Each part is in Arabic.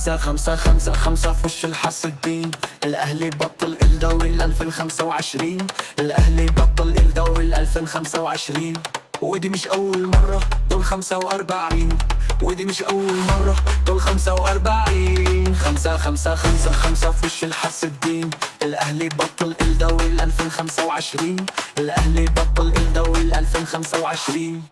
5 في وش الحاسدين. الأهلي بطل الدوري 2025. الأهلي بطل الدوري 2025. ودي مش أول مرة، دول 45. ودي مش أول مرة، دول 45. 5 في وش الحاسدين. الأهلي بطل الدوري 2025. الأهلي بطل الدوري 2025.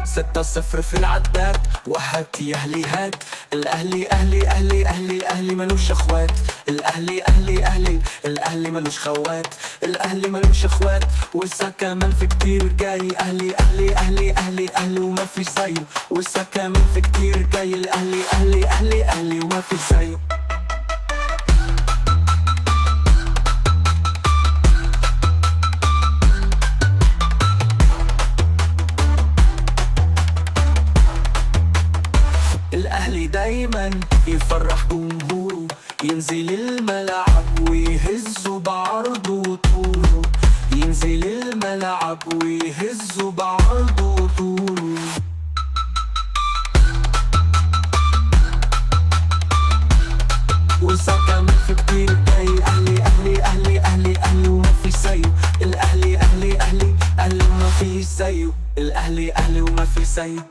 ستة صفر في العداد، وهات يا أهلي هات. الأهلي أهلي أهلي أهلي أهلي ملوش أخوات. الأهلي أهلي أهلي الأهلي ملوش خوات. الأهلي ملوش أخوات، ولسه كمان في كتير جاي. أهلي أهلي أهلي أهلي أهلي وما في زيه. ولسه كمان في كتير جاي. الأهلي أهلي أهلي أهلي وما في زيه. الأهلي دايما يفرح جمهوره، ينزل الملعب ويهزه بعرضه وطوله. ينزل الملعب ويهزه بعرضه وطوله. وسكن في كتير جاي. أهلي أهلي أهلي أهلي أهلي وما في زيه. الأهلي أهلي أهلي أهلي وما في زيه. الأهلي أهلي وما في زيه.